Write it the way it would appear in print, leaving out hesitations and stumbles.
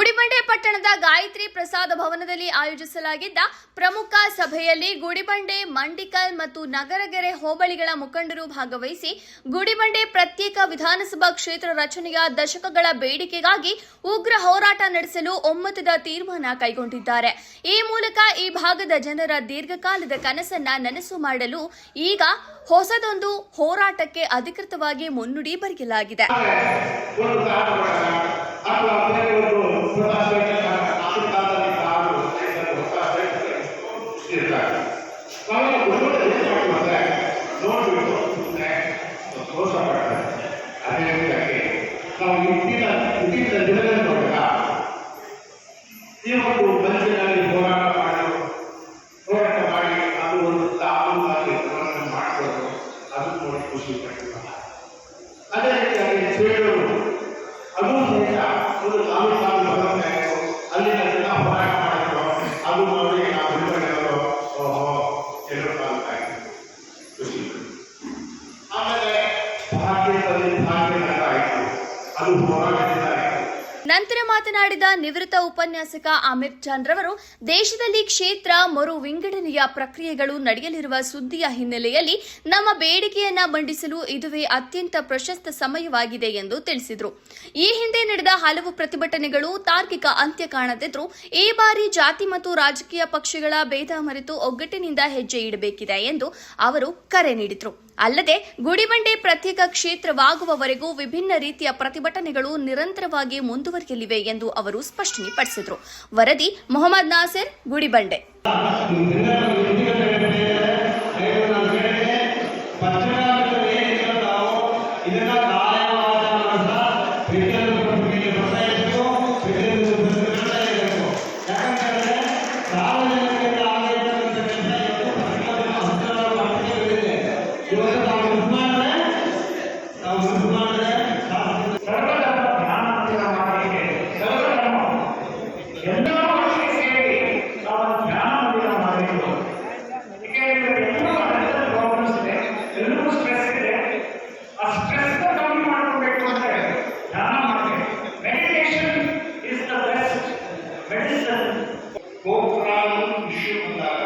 ಗುಡಿಬಂಡೆ ಪಟ್ಟಣದ ಗಾಯತ್ರಿ ಪ್ರಸಾದ ಭವನದಲ್ಲಿ ಆಯೋಜಿಸಲಾಗಿದ್ದ ಪ್ರಮುಖ ಸಭೆಯಲ್ಲಿ ಗುಡಿಬಂಡೆ, ಮಂಡಿಕಲ್ ಮತ್ತು ನಗರಗೆರೆ ಹೋಬಳಿಗಳ ಮುಖಂಡರು ಭಾಗವಹಿಸಿ ಗುಡಿಬಂಡೆ ಪ್ರತ್ಯೇಕ ವಿಧಾನಸಭಾ ಕ್ಷೇತ್ರ ರಚನೆಯ ದಶಕಗಳ ಬೇಡಿಕೆಗಾಗಿ ಉಗ್ರ ಹೋರಾಟ ನಡೆಸಲು ಒಮ್ಮತದ ತೀರ್ಮಾನ ಕೈಗೊಂಡಿದ್ದಾರೆ. ಈ ಮೂಲಕ ಈ ಭಾಗದ ಜನರ ದೀರ್ಘಕಾಲದ ಕನಸನ್ನ ನನಸು ಮಾಡಲು ಈಗ ಹೊಸದೊಂದು ಹೋರಾಟಕ್ಕೆ ಅಧಿಕೃತವಾಗಿ ಮುನ್ನುಡಿ ಬರೆಯಲಾಗಿದೆ. ಅದೇ ರೀತಿಯಾಗಿ ಸೇಡೂರು ಅದು ಅಲ್ಲಿ ಹೋರಾಟ ಮಾಡಿದ್ರು. ಅದು ನೋಡಿ ನಾವು ಬಿಡುಗಡೆಯವರು ಕೆಲವು ಕಾಲಕ್ಕಾಗಿ ಖುಷಿ. ಆಮೇಲೆ ಭಾಗ್ಯ ಆಯಿತು, ಅದು ಹೋರಾಟದಿಂದ ಆಯಿತು. ನಂತರ ಮಾತನಾಡಿದ ನಿವೃತ್ತ ಉಪನ್ಯಾಸಕ ಅಮೀರ್ ಜಾನ್ ರವರು ದೇಶದಲ್ಲಿ ಕ್ಷೇತ್ರ ಮರು ವಿಂಗಡಣೆಯ ಪ್ರಕ್ರಿಯೆಗಳು ನಡೆಯಲಿರುವ ಸುದ್ದಿಯ ಹಿನ್ನೆಲೆಯಲ್ಲಿ ನಮ್ಮ ಬೇಡಿಕೆಯನ್ನ ಮಂಡಿಸಲು ಇದುವೇ ಅತ್ಯಂತ ಪ್ರಶಸ್ತ ಸಮಯವಾಗಿದೆ ಎಂದು ತಿಳಿಸಿದರು. ಈ ಹಿಂದೆ ನಡೆದ ಹಲವು ಪ್ರತಿಭಟನೆಗಳು ತಾರ್ಕಿಕ ಅಂತ್ಯ ಕಾಣದಿದ್ದರೂ ಈ ಬಾರಿ ಜಾತಿ ಮತ್ತು ರಾಜಕೀಯ ಪಕ್ಷಗಳ ಭೇದ ಮರೆತು ಒಗ್ಗಟ್ಟಿನಿಂದ ಹೆಜ್ಜೆ ಇಡಬೇಕಿದೆ ಎಂದು ಅವರು ಕರೆ ನೀಡಿದರು. ಅಲ್ಲದೆ ಗುಡಿಬಂಡೆ ಪ್ರತ್ಯೇಕ ಕ್ಷೇತ್ರವಾಗುವವರೆಗೂ ವಿಭಿನ್ನ ರೀತಿಯ ಪ್ರತಿಭಟನೆಗಳು ನಿರಂತರವಾಗಿ ಮುಂದುವರಿಯಲಿವೆ ಎಂದು ಅವರು ಸ್ಪಷ್ಟಪಡಿಸಿದರು. ವರದಿ ಮೊಹಮ್ಮದ್ ನಾಸಿರ್, ಗುಡಿಬಂಡೆ. ಇಶ್ಯೂ ಬಂದಾಗ